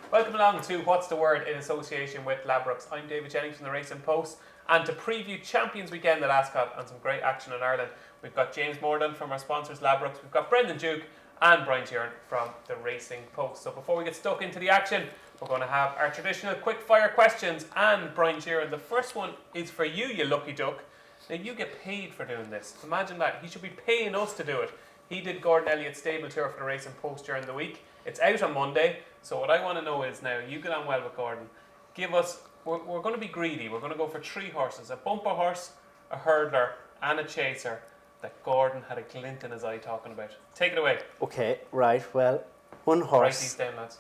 Welcome along to What's the Word in association with Ladbrokes. I'm David Jennings from the Racing Post, and to preview Champions Weekend at Ascot and some great action in Ireland, we've got James Mordaunt from our sponsors Ladbrokes, we've got Brendan Duke and Brian Sheeran from the Racing Post. So before we get stuck into the action, we're going to have our traditional quick fire questions. And Brian Sheeran, the first one is for you, you lucky duck. Now you get paid for doing this. Imagine that. He should be paying us to do it. He did Gordon Elliott's stable tour for the Racing Post during the week. It's out on Monday. So what I want to know is now, you get on well with Gordon. Give us, we're going to be greedy. We're going to go for 3 horses. A bumper horse, a hurdler and a chaser that Gordon had a glint in his eye talking about. Take it away. Okay, right. Well, one horse. Write these down, lads.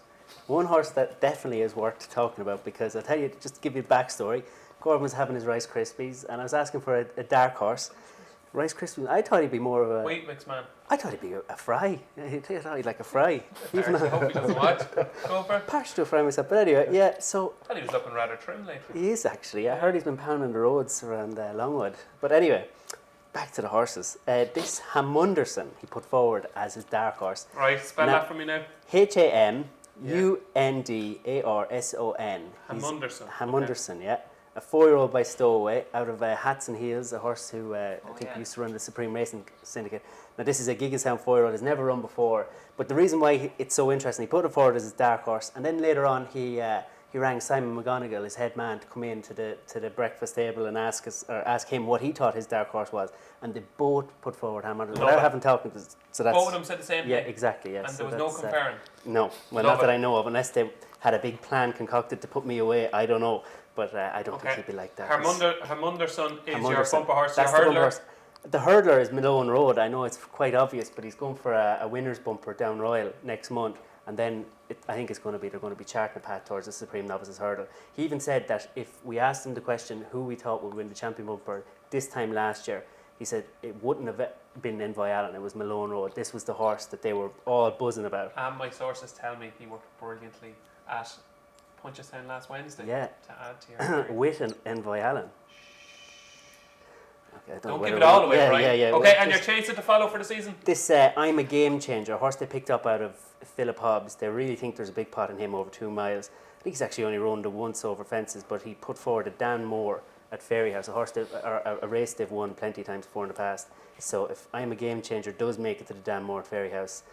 One horse that definitely is worth talking about, because I'll tell you, just to give you the backstory, Gordon was having his Rice Krispies and I was asking for a dark horse. Rice Krispies, I thought he'd be more of a... Wheat mix, man. I thought he'd be a fry. I thought he'd like a fry. Even I hope he doesn't watch. Go for it. Partial to a fry myself. But anyway, yeah, so... I thought he was looking rather trim lately. He is actually. I heard he's been pounding the roads around Longwood. But anyway, back to the horses. This Hamunderson he put forward as his dark horse. Right, spell that for me now. Hamundarson. Hamunderson, yeah. A 4-year-old by Stowaway out of Hats and Heels, a horse who I think used to run the Supreme Racing Syndicate. Now this is a Gigginstown 4-year-old, has never run before, but the reason why it's so interesting, he put it forward as his dark horse, and then later on he rang Simon McGonigal, his head man, to come in to the breakfast table and ask him what he thought his dark horse was, and they both put forward Hamunderson without having talked to, so that's... Both of them said the same thing? Yeah, exactly, yes. And there was no comparing? No, well, not that I know of, unless they had a big plan concocted to put me away, I don't know. But I don't think he'd be like that. Hamunderson is your bumper horse, that's your hurdler. hurdler. The hurdler is Malone Road. I know it's quite obvious, but he's going for a winner's bumper down Royal next month. And then I think they're going to be charting a path towards the Supreme Novices Hurdle. He even said that if we asked him the question who we thought would win the champion bumper this time last year, he said it wouldn't have been Envoy-Allen, it was Malone Road. This was the horse that they were all buzzing about. And my sources tell me he worked brilliantly at Punchestown last Wednesday. Yeah. To add to your with an Envoy-Allen. Okay, don't give it all away, right? Yeah. Okay, and your chaser to follow for the season? This I'm a Game Changer, a horse they picked up out of Philip Hobbs. They really think there's a big pot in him over 2 miles. I think he's actually only run it once over fences, but he put forward a Dan Moore at Fairyhouse, a race they've won plenty of times before in the past. So if I'm a Game Changer does make it to the Dan Moore at Fairyhouse,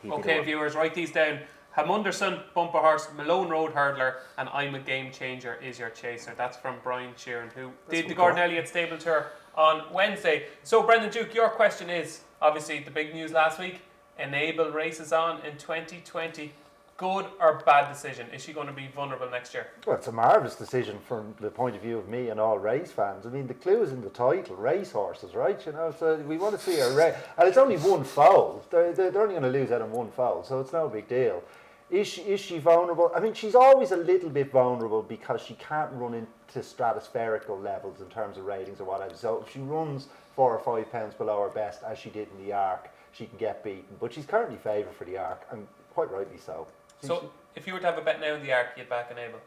okay, viewers, write these down. Hamunderson, bumper horse, Malone Road hurdler, and I'm a Game Changer is your chaser. That's from Brian Sheeran, who did the Gordon Elliott stable tour on Wednesday. So Brendan Duke, your question is, obviously the big news last week, Enable races on in 2020. Good or bad decision? Is she going to be vulnerable next year? Well, it's a marvellous decision from the point of view of me and all race fans. I mean, the clue is in the title, race horses, right? You know, so we want to see a race, and it's only one foal. They're only going to lose out on one foal, so it's no big deal. Is she vulnerable? I mean, she's always a little bit vulnerable because she can't run into stratospherical levels in terms of ratings or whatever. So if she runs 4 or 5 pounds below her best, as she did in the Arc, she can get beaten. But she's currently favoured for the Arc, and quite rightly so. So if you were to have a bet now in the Arc, you'd back Enable?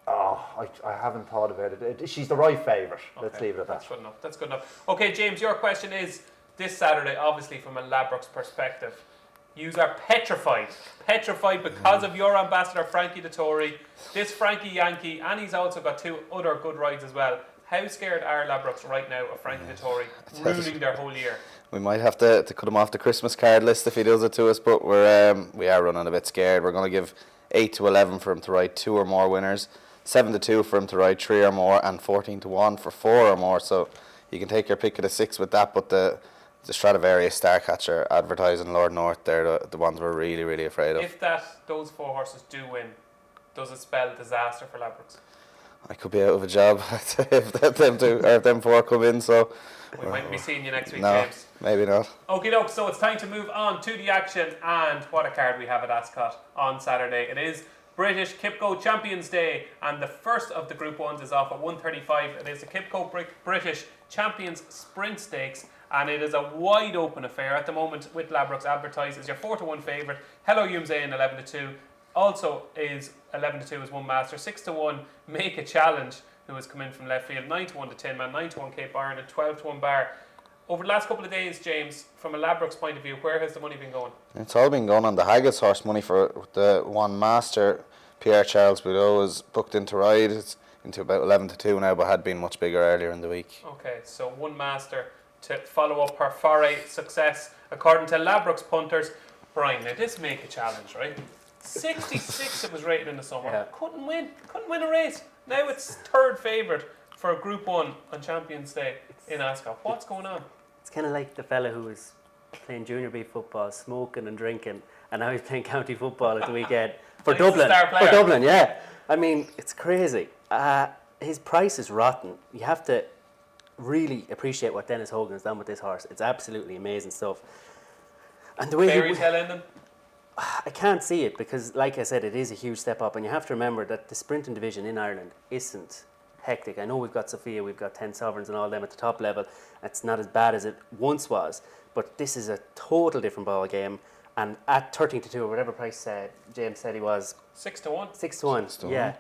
Oh, I haven't thought about it. She's the right favourite. Okay, let's leave it at that. That's good enough. Okay, James, your question is, this Saturday, obviously from a Ladbrokes perspective, yous are petrified because of your ambassador Frankie Dettori, this Frankie Yankee, and he's also got 2 other good rides as well. How scared are Ladbrokes right now of Frankie Dettori ruining their whole year? We might have to cut him off the Christmas card list if he does it to us, but we are running a bit scared. We're going to give 8 to 11 for him to ride 2 or more winners, 7 to 2 for him to ride 3 or more, and 14 to 1 for 4 or more. So you can take your pick of the 6 with that, but the Stradivarius Starcatcher advertising Lord North, they're the ones we're really, really afraid of. If those 4 horses do win, does it spell disaster for Ladbrokes? I could be out of a job if them 4 come in, so... We might be seeing you next week, no, James. Maybe not. Okie doke, so it's time to move on to the action, and what a card we have at Ascot on Saturday. It is British Kipco Champions Day, and the first of the Group 1s is off at 1:35. It is the Kipco British Champions Sprint Stakes, and it is a wide open affair at the moment with Ladbrokes advertised as your 4 to 1 favourite. Hello Yumze in 11 to 2. Also is 11 to 2 is One Master, 6 to 1 Make a Challenge, who has come in from left field, 9 to 1 to Tin Man, 9 to 1 Cape Iron, and 12 to 1 Bar. Over the last couple of days, James, from a Ladbrokes point of view, where has the money been going? It's all been going on the Haggett's horse money for the one master. Pierre Charles Boudreau is booked into ride. It's into about 11-2 now, but had been much bigger earlier in the week. Okay, so one master to follow up her foray success, according to Ladbrokes punters. Brian, now this make a challenge, right? 66 it was rated in the summer. Yeah. Couldn't win a race. Now it's third favourite for Group 1 on Champions Day in Ascot. What's going on? It's kind of like the fella who was playing junior B football, smoking and drinking, and now he's playing county football at the weekend for Like the Dublin. star player. For Dublin, yeah. I mean, it's crazy. His price is rotten. You have to really appreciate what Dennis Hogan has done with this horse. It's absolutely amazing stuff. And the way Fairy tale ending? I can't see it because, like I said, it is a huge step up, and you have to remember that the sprinting division in Ireland isn't hectic. I know we've got Sophia, we've got 10 Sovereigns and all them at the top level. It's not as bad as it once was, but this is a total different ball game. And at 13-2, or whatever price James said he was, 6 to 1. 6 to 1, 6 to 1. yeah.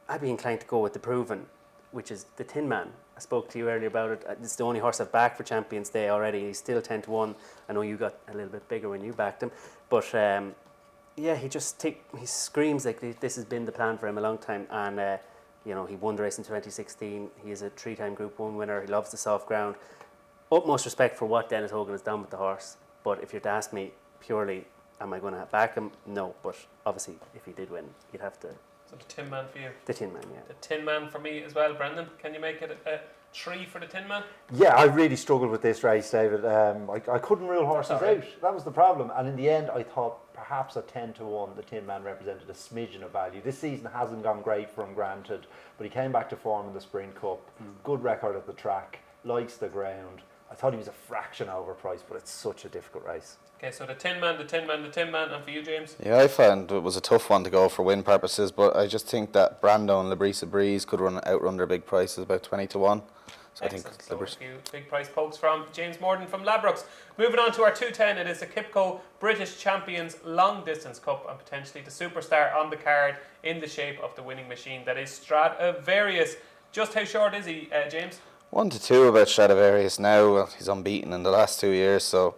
I'd be inclined to go with the proven, which is the Tin Man. I spoke to you earlier about it. It's the only horse I've backed for Champions Day already. He's still 10 to 1. I know you got a little bit bigger when you backed him, but yeah, he screams like this has been the plan for him a long time. And you know, he won the race in 2016. He is a 3-time Group 1 winner. He loves the soft ground. Utmost respect for what Dennis Hogan has done with the horse. But if you're to ask me purely, am I going to back him? No. But obviously, if he did win, you'd have to. So the Tin Man for you. The Tin Man, yeah. The Tin Man for me as well. Brendan, can you make it a 3 for the Tin Man? Yeah, I really struggled with this race, David. I couldn't rule horses out. That was the problem. And in the end, I thought perhaps at 10 to 1, the Tin Man represented a smidgen of value. This season hasn't gone great for him, granted, but he came back to form in the Sprint Cup. Good record at the track, likes the ground. I thought he was a fraction overpriced, but it's such a difficult race. Okay, so the Tin Man, the Tin Man, the Tin Man, and for you, James? Yeah, I found it was a tough one to go for win purposes, but I just think that Brando and Labrisa Breeze could outrun their big prices about 20 to 1. So Excellent. I think So a few big price pokes from James Morden from Ladbrokes. Moving on to our 210, it is the Kipco British Champions Long Distance Cup and potentially the superstar on the card in the shape of the winning machine that is Stradivarius. Just how short is he, James? 1 to 2 about Stradivarius now. Well, he's unbeaten in the last 2 years, so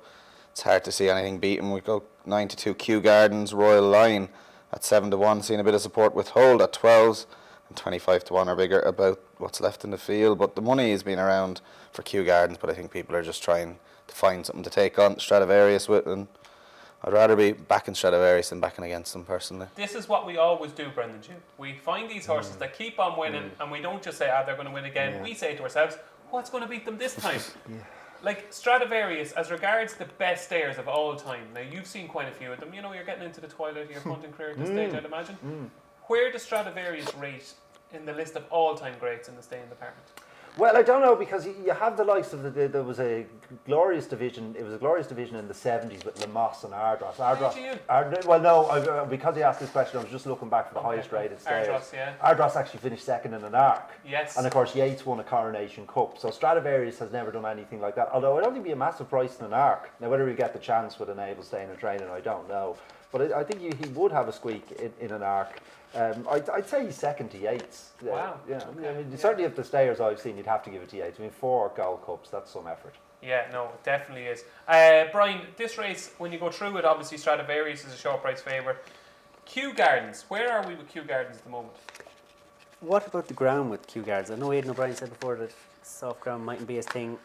it's hard to see anything beat him. We go 9 to 2 Kew Gardens, Royal Line at 7 to 1, seeing a bit of support with Hold at 12s, and 25 to 1 or bigger about what's left in the field. But the money has been around for Kew Gardens, but I think people are just trying to find something to take on Stradivarius with, and I'd rather be backing Stradivarius than backing against them personally. This is what we always do, Brendan Duke. We find these horses that keep on winning, and we don't just say, they're going to win again. Yeah. We say to ourselves, what's going to beat them this time? Like Stradivarius, as regards the best stayers of all time, now you've seen quite a few of them, you know, you're getting into the twilight of your punting career at this stage, I'd imagine. Where does Stradivarius rate in the list of all-time greats in the staying department? Well, I don't know, because you have the likes of there was a glorious division. It was a glorious division in the 70s with Lemos and Ardross. Because he asked this question, I was just looking back for the highest rated stayers. Ardross, yeah. Ardross actually finished second in an arc. Yes. And of course, Yates won a Coronation Cup. So Stradivarius has never done anything like that. Although I don't think he'd be a massive price in an arc. Now, whether he'll get the chance with Enable staying and training, I don't know. But I think he would have a squeak in an arc. I'd say he's second to Yates. Wow. Yeah. Okay. I mean, certainly of the stayers I've seen, you'd have to give it to Yates. I mean, 4 Gold Cups, that's some effort. Yeah, no, it definitely is. Brian, this race, when you go through it, obviously Stradivarius is a short price favourite. Kew Gardens, where are we with Kew Gardens at the moment? What about the ground with Kew Gardens? I know Aidan O'Brien said before that soft ground mightn't be his thing.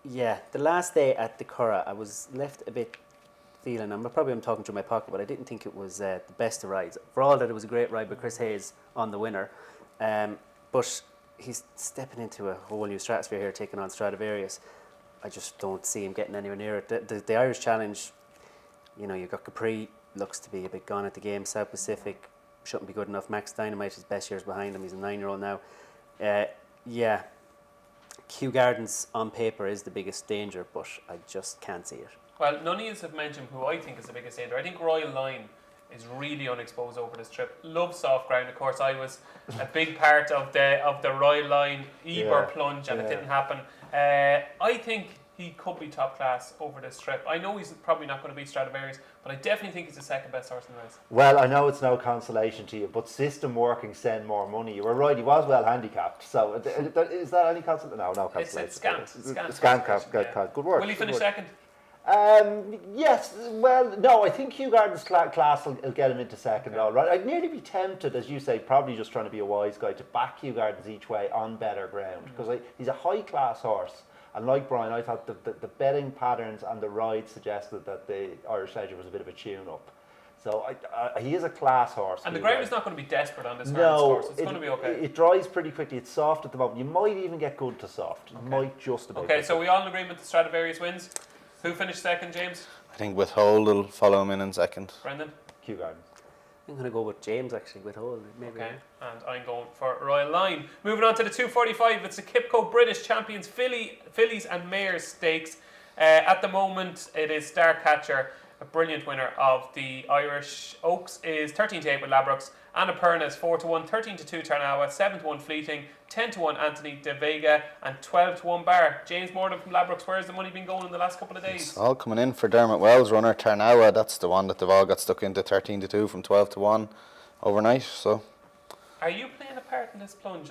Yeah, the last day at the Curragh, I was left a bit feeling, I'm talking through my pocket, but I didn't think it was the best of rides. For all that, it was a great ride with Chris Hayes on the winner. But he's stepping into a whole new stratosphere here, taking on Stradivarius. I just don't see him getting anywhere near it. The Irish Challenge, you know, you've got Capri, looks to be a bit gone at the game. South Pacific shouldn't be good enough. Max Dynamite, his best years behind him. He's a 9-year-old now. Yeah, Kew Gardens on paper is the biggest danger, but I just can't see it. Well, none of you have mentioned who I think is the biggest danger. I think Royal Line is really unexposed over this trip. Love soft ground. Of course, I was a big part of the Royal Line Eber plunge, and it didn't happen. I think he could be top class over this trip. I know he's probably not going to beat Stradivarius, but I definitely think he's the second best horse in the race. Well, I know it's no consolation to you, but system working send more money. You were right, he was well handicapped. So is that any consolation? No consolation. It's scant. Good work. Will he finish second? Yes, well, no, I think Hugh Garden's class will get him into second, all right. I'd nearly be tempted, as you say, probably just trying to be a wise guy, to back Hugh Gardens each way on better ground, because he's a high-class horse. And like Brian, I thought the betting patterns and the ride suggested that the Irish Ledger was a bit of a tune-up. So he is a class horse. And the ground is not going to be desperate on this course. It's going to be okay. It dries pretty quickly. It's soft at the moment. You might even get good to soft. You might just about. Okay, so we all in agreement that Stradivarius wins. Who finished second, James? I think Withhold will follow him in second. Brendan? Kew Gardens. I'm going to go with James, actually, Withhold. Maybe. Okay, and I'm going for Royal Line. Moving on to the 245, it's the Kipco British Champions Fillies and Mares Stakes. At the moment, it is Starcatcher, a brilliant winner of the Irish Oaks, is 13-8 with Labrooks. Annapurna is 4-1, 13-2 Tarnawa, 7-1 Fleeting, 10-1 Anthony De Vega, and 12-1 Bar. James Morden from Labrooks, where's the money been going in the last couple of days? It's all coming in for Dermot Wells' runner Tarnawa. That's the one that they've all got stuck into, 13-2 from 12-1 overnight. So, are you playing a part in this plunge?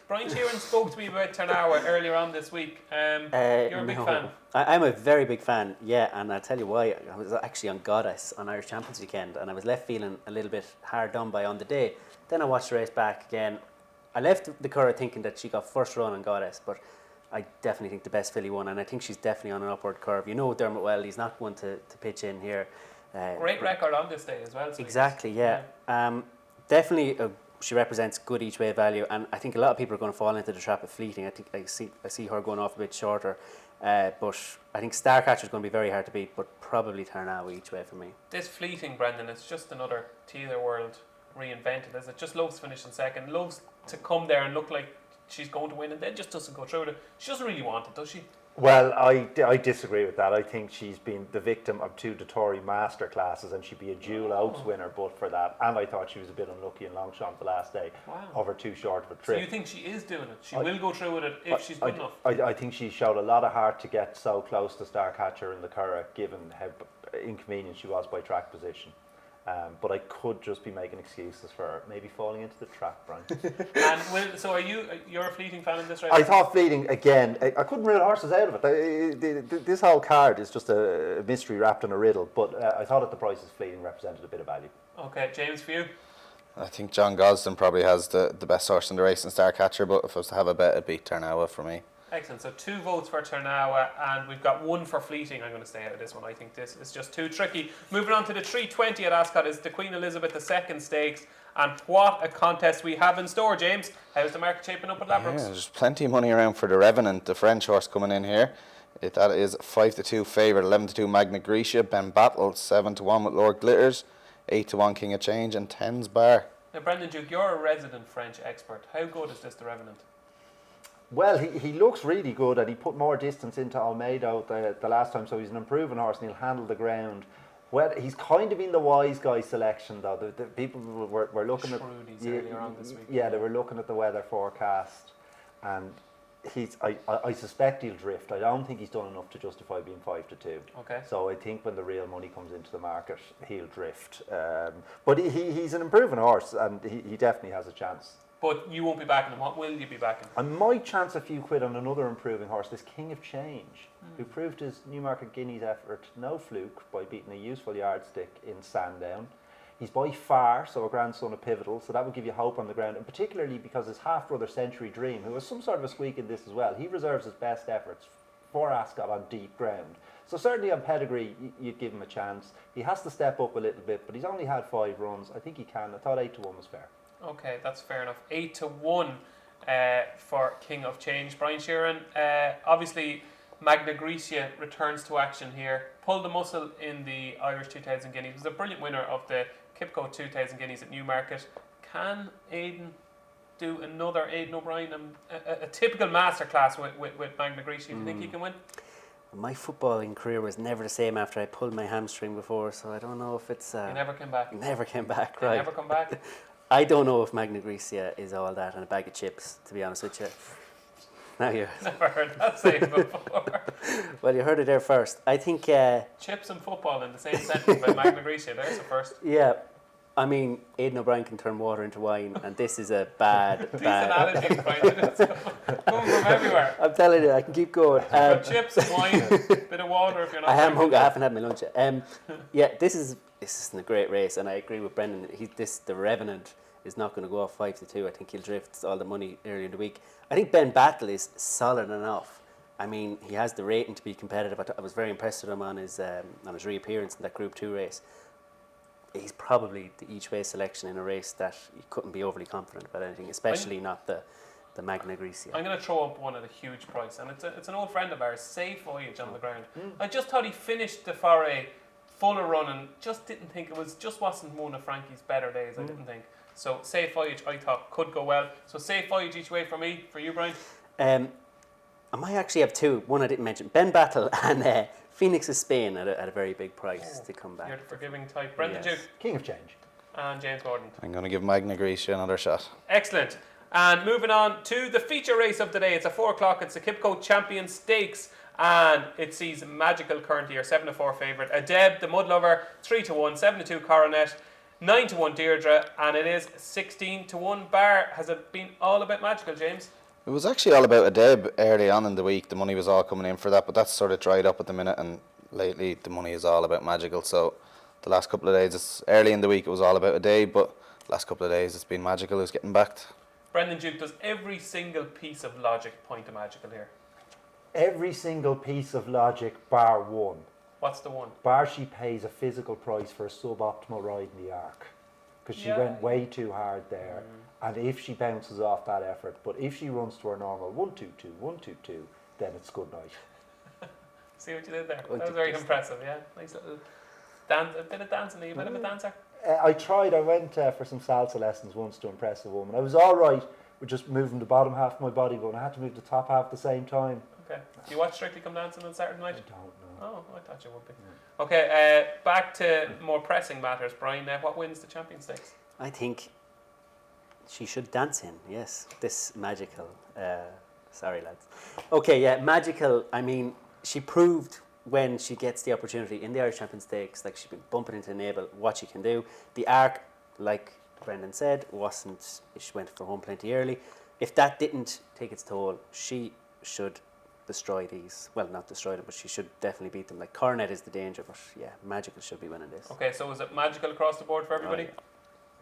Brian Sheeran spoke to me about Tarnawa earlier on this week. You're a big fan. I'm a very big fan, yeah, and I'll tell you why. I was actually on Goddess on Irish Champions weekend, and I was left feeling a little bit hard done by on the day. Then I watched the race back again. I left the Curragh thinking that she got first run on Goddess, but I definitely think the best filly won, and I think she's definitely on an upward curve. You know Dermot well, he's not one to pitch in here. Great record on this day as well. So exactly, yeah. Definitely she represents good each way value, and I think a lot of people are going to fall into the trap of Fleeting. I think I see her going off a bit shorter, but I think Starcatcher is going to be very hard to beat, but probably Tarnawa each way for me. This Fleeting, Brendan, it's just another Teether World reinvented, is it? Just loves finishing second, loves to come there and look like she's going to win, and then just doesn't go through with it. She doesn't really want it, does she? Well, I disagree with that. I think she's been the victim of two Dettori master classes, and she'd be a dual Oaks winner but for that. And I thought she was a bit unlucky in Longchamp the last day of her too short of a trip. So you think she is doing it? She will go through with it if she's good enough? I think she showed a lot of heart to get so close to Starcatcher in the Curragh, given how inconvenient she was by track position. But I could just be making excuses for her maybe falling into the trap, Brian. And so you're a Fleeting fan in this race? I thought Fleeting, again, I couldn't rule horses out of it. This whole card is just a mystery wrapped in a riddle, but I thought at the prices Fleeting represented a bit of value. Okay, James, for you? I think John Gosden probably has the best horse in the race in Starcatcher, but if I was to have a bet, it'd be Tarnawa for me. Excellent. So 2 votes for Tarnawa, and we've got 1 for Fleeting. I'm going to stay out of this one. I think this is just too tricky. Moving on to the 320 at Ascot is the Queen Elizabeth II Stakes, and what a contest we have in store, James. How's the market shaping up at Labrooks? Yeah, there's plenty of money around for the Revenant, the French horse coming in here. That is 5-2 favourite, 11-2 Magna Grecia, Ben Battle, 7-1 with Lord Glitters, 8-1 King of Change, and 10's Bar. Now, Brendan Duke, you're a resident French expert. How good is this, the Revenant? Well, he looks really good, and he put more distance into Almeida the last time, so he's an improving horse and he'll handle the ground. Well, he's kind of in the wise guy selection, though. The people were looking at earlier on this week. Yeah, they were looking at the weather forecast, and I suspect he'll drift. I don't think he's done enough to justify being 5-2. Okay. So I think when the real money comes into the market, he'll drift. But he's an improving horse, and he definitely has a chance. But you won't be backing him. What will you be backing? I might chance a few quid on another improving horse, this King of Change, who proved his Newmarket Guineas effort no fluke by beating a useful yardstick in Sandown. He's by far, so a grandson of Pivotal, so that would give you hope on the ground, and particularly because his half-brother Century Dream, who has some sort of a squeak in this as well, he reserves his best efforts for Ascot on deep ground. So certainly on pedigree, you'd give him a chance. He has to step up a little bit, but he's only had 5 runs. I think he can. I thought 8-1 was fair. Okay, that's fair enough. 8-1 for King of Change. Brian Sheeran, obviously Magna Grecia returns to action here. Pulled the muscle in the Irish 2000 Guineas. He was a brilliant winner of the Kipco 2000 Guineas at Newmarket. Can Aidan do another Aidan O'Brien, a typical masterclass with Magna Grecia? Do you think he can win? My footballing career was never the same after I pulled my hamstring before, so I don't know if it's... You never came back? Never came back, You right. never come back? I don't know if Magna Grecia is all that and a bag of chips, to be honest with you. Now you. Never heard that saying before. Well, you heard it there first. I think. Chips and football in the same sentence by Magna Grecia. There's the first. Yeah. I mean, Aidan O'Brien can turn water into wine, and this is a bad. Decent analogy, Brian. It's coming from everywhere. I'm telling you, I can keep going. Got chips and wine, bit of water if you're not. I am hungry. I haven't had my lunch yet. Yeah, this isn't a great race, and I agree with Brendan. The Revenant is not going to go off 5-2. I think he'll drift all the money early in the week. I think Ben Battle is solid enough. I mean, he has the rating to be competitive. I was very impressed with him on his reappearance in that Group 2 race. He's probably the each way selection in a race that you couldn't be overly confident about anything, especially not the Magna Grecia. I'm going to throw up one at a huge price, and it's an old friend of ours, Safe Voyage on the ground. I just thought he finished the foray full of running, just wasn't one of Frankie's better days, I didn't think. So Safe Voyage, I thought, could go well. So Safe Voyage each way for me, for you, Brian? I might actually have two. One I didn't mention, Ben Battle and Phoenix of Spain at a very big price to come back. You're the forgiving type. Brendan Duke. King of Change. And James Gordon. I'm going to give Magna Grecia another shot. Excellent. And moving on to the feature race of the day. It's at 4 o'clock. It's the QEII Champion Stakes. And it sees Magical currently our 7-4 favourite. Adeb, the Mudlover, 3-1, 7-2 Coronet, 9-1 Deirdre, and it is 16-1 Bar. Has it been all about Magical, James? It was actually all about Adeb early on in the week. The money was all coming in for that, but that's sort of dried up at the minute, and lately the money is all about Magical. So the last couple of days, it's early in the week it was all about Adeb, but the last couple of days it's been Magical who's getting backed. Brendan Duke, does every single piece of logic point to Magical here? Every single piece of logic bar one. What's the one? Bar she pays a physical price for a suboptimal ride in the arc. Because she went way too hard there. And if she bounces off that effort, but if she runs to her normal 1-2-2, 1-2-2, then it's good night. See what you did there? That was very impressive, yeah. Nice little a bit of dancing. Are you a bit of a dancer? I tried. I went for some salsa lessons once to impress a woman. I was all right with just moving the bottom half of my body, but I had to move the top half at the same time. Okay. Do you watch Strictly Come Dancing on Saturday night? I don't know. Oh, I thought you would be. Okay, back to more pressing matters. Brian, what wins the Champion Stakes? I think she should dance in, yes. This Magical. Sorry, lads. Okay, yeah, Magical. I mean, she proved when she gets the opportunity in the Irish Champion Stakes, like she's been bumping into the navel, what she can do. The arc, like Brendan said, she went for home plenty early. If that didn't take its toll, she should destroy these. Well, not destroy them, but she should definitely beat them. Like Coronet is the danger, but yeah, Magical should be winning this. Okay, so is it Magical across the board for everybody?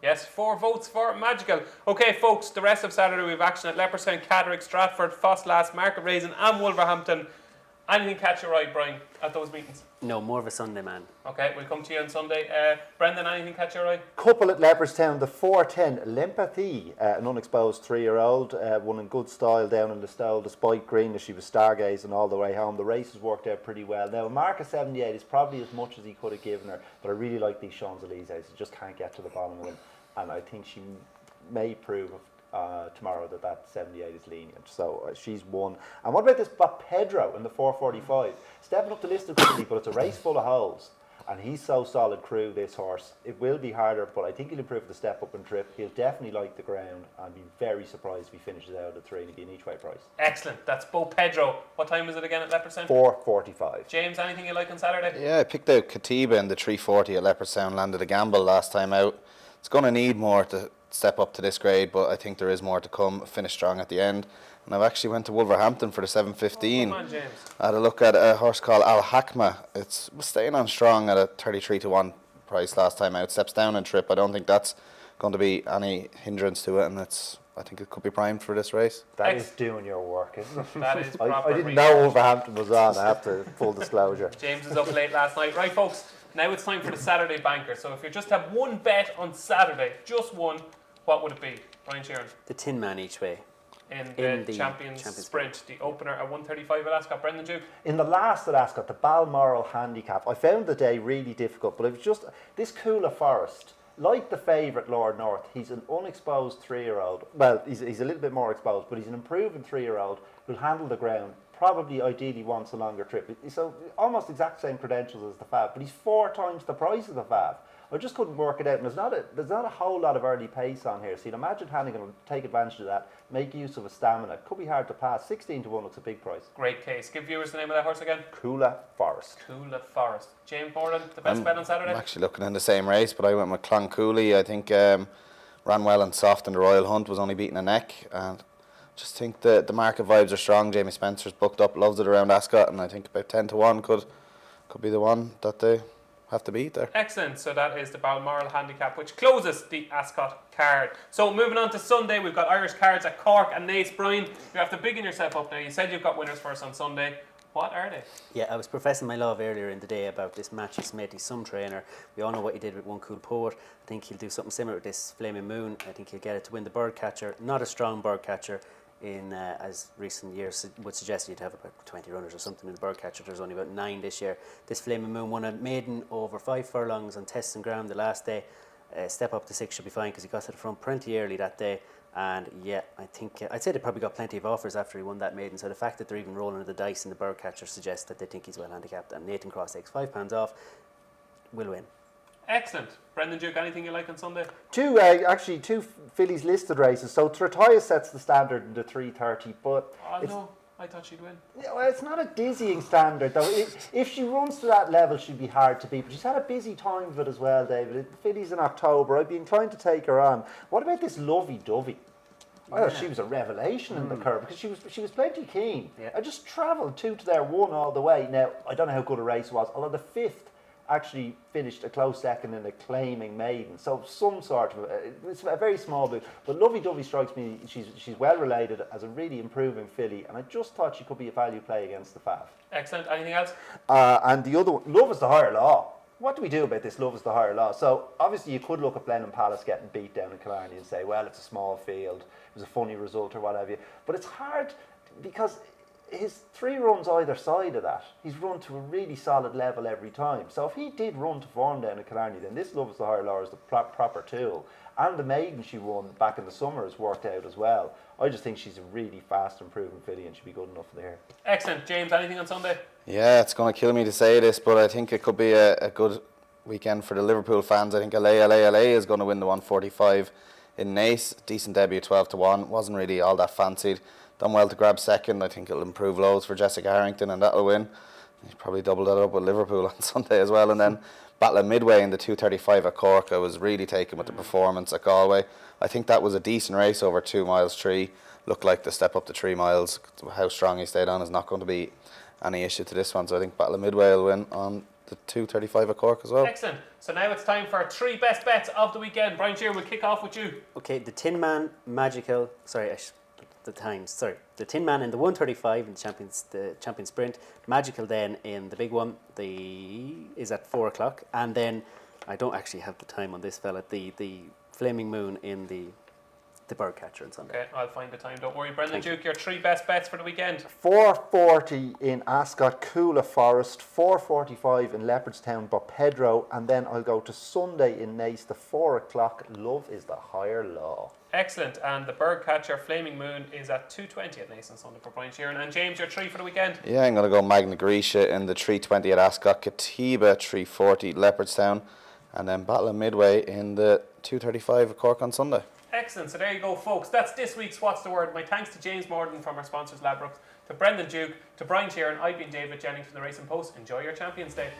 Yes, 4 votes for Magical. Okay, folks, the rest of Saturday we have action at Leopardstown, Catterick, Stratford, Fosslas, Market Raisin and Wolverhampton. Anything catch your eye, Brian, at those meetings? No, more of a Sunday man. Okay, we'll come to you on Sunday. Brendan, anything catch your eye? Couple at Leopardstown, the 410 Limpathy, an unexposed 3-year-old, won in good style down in the Stole despite green as she was stargazing all the way home. The race has worked out pretty well. Now, a mark of 78 is probably as much as he could have given her, but I really like these Champs-Élysées. I just can't get to the bottom of them, and I think she may prove tomorrow that 78 is lenient. So she's won. And what about this Pedro in the 445? Stepping up the list quickly, but it's a race full of holes. And he's so solid crew, this horse. It will be harder, but I think he'll improve the step up and trip. He'll definitely like the ground and be very surprised if he finishes out at 3 and he'll be an each way price. Excellent. That's Bo Pedro. What time is it again at Leopardstown? 4:45. James, anything you like on Saturday? Yeah, I picked out Katiba in the 340 at Leopardstown, landed a gamble last time out. It's going to need more to step up to this grade, but I think there is more to come. Finish strong at the end. And I've actually went to Wolverhampton for the 7:15. Come on, James. I had a look at a horse called Al Hakma. It's staying on strong at a 33-1 price last time out. Steps down in trip. I don't think that's going to be any hindrance to it, and I think it could be primed for this race. That is doing your work, isn't it? That is proper I didn't know Wolverhampton was on, I have to full disclosure. James was up late last night. Right, folks, now it's time for the Saturday banker. So if you just have one bet on Saturday, just one, what would it be? Brian Sheeran. The Tin Man each way. In the Champions Sprint, the opener at 135 at Ascot. Brendan Duke. In the last at Ascot, the Balmoral Handicap, I found the day really difficult, but it was just this Coola Forest. Like the favourite Lord North, he's an unexposed 3-year-old. Well, he's a little bit more exposed, but he's an improving 3-year-old who'll handle the ground probably ideally wants a longer trip. So almost exact same credentials as the Fab, but he's 4 times the price of the Fab. I just couldn't work it out, and there's not a whole lot of early pace on here. So you'd imagine Hannigan will take advantage of that, make use of a stamina. Could be hard to pass. 16 to 1 looks a big price. Great case. Give viewers the name of that horse again. Coola Forest. Coola Forest. James Morden, the best bet on Saturday? I'm actually looking in the same race, but I went with Cloncooley. I think ran well and soft in the Royal Hunt, was only beating a neck, and just think the market vibes are strong. Jamie Spencer's booked up, loves it around Ascot, and I think about 10 to 1 could be the one that they have to beat there. Excellent. So that is the Balmoral handicap, which closes the Ascot card. So moving on to Sunday, we've got Irish cards at Cork and Naas. Brian, you have to biggin yourself up now. You said you've got winners for us on Sunday. What are they? Yeah, I was professing my love earlier in the day about this Matchy Smith. He's some trainer. We all know what he did with One Cool Poet. I think he'll do something similar with this Flaming Moon. I think he'll get it to win the bird catcher. Not a strong bird catcher in as recent years would suggest. You'd have about 20 runners or something in the bird catcher. There's only about 9 this year. This Flaming Moon won a maiden over 5 furlongs on Tests and Ground the last day. Step up to 6 should be fine because he got to the front pretty early that day. And yeah, I think I'd say they probably got plenty of offers after he won that maiden. So the fact that they're even rolling the dice in the bird catcher suggests that they think he's well handicapped. And Nathan Cross takes £5 off, will win. Excellent. Brendan Duke, anything you like on Sunday? Two Fillies listed races. So Trotaya sets the standard in the 3:30, but No, I thought she'd win. Yeah, well, it's not a dizzying standard though. If she runs to that level, she'd be hard to beat. But she's had a busy time of it as well, David. Fillies in October. I'd be inclined to take her on. What about this Lovey Dovey? I thought she was a revelation in the curve because she was plenty keen. Yeah. I just travelled 2 to their 1 all the way. Now I don't know how good a race it was, although the 5th actually finished a close second in a claiming maiden. So some sort of it's a very small bit. But Lovey Dovey strikes me. She's well related as a really improving filly, and I just thought she could be a value play against the Fav. Excellent. Anything else? And the other one, Love is the Higher Law. What do we do about this Love is the Higher Law? So obviously you could look at Blenheim Palace getting beat down in Killarney and say, well, it's a small field, it was a funny result or what have you. But it's hard because his 3 runs either side of that, he's run to a really solid level every time. So if he did run to form down in Killarney, then this Love is the Higher Law is the proper tool. And the maiden she won back in the summer has worked out as well. I just think she's a really fast improving filly and should be good enough there. Excellent. James, anything on Sunday? Yeah, it's going to kill me to say this, but I think it could be a good weekend for the Liverpool fans. I think LA is going to win the 145 in Naas. Decent debut, 12 to 1. Wasn't really all that fancied. Done well to grab second. I think it'll improve loads for Jessica Harrington, and that'll win. He's probably doubled that up with Liverpool on Sunday as well. And then Battle of Midway in the 2:35 at Cork. I was really taken with the performance at Galway. I think that was a decent race over 2 miles 3. Looked like the step up to 3 miles. How strong he stayed on is not going to be any issue to this one. So I think Battle of Midway will win on the 2:35 at Cork as well. Excellent. So now it's time for our 3 best bets of the weekend. Brian Shearer, we'll kick off with you. Okay, the Tin Man, Magical, the Tin Man in the 135 in the champion sprint, Magical then in the big one, is at 4 o'clock, and then I don't actually have the time on this fella, the Flaming Moon in the bird catcher on Sunday. Okay, I'll find the time, don't worry. Brendan Duke, your 3 best bets for the weekend. 4:40 in Ascot, Coola Forest, 4:45 in Leopardstown, Pedro, and then I'll go to Sunday in Naas, the 4 o'clock, Love is the Higher Law. Excellent. And the bird catcher, Flaming Moon, is at 2:20 at Naas on Sunday for Brian Sheeran. And James, your 3 for the weekend? Yeah, I'm going to go Magna Grecia in the 3:20 at Ascot, Katiba 3:40 Leopardstown, and then Battle of Midway in the 2:35 at Cork on Sunday. Excellent. So there you go, folks. That's this week's What's the Word. My thanks to James Morden from our sponsors, Ladbrokes, to Brendan Duke, to Brian Sheeran. I've been David Jennings from the Racing Post. Enjoy your Champions Day.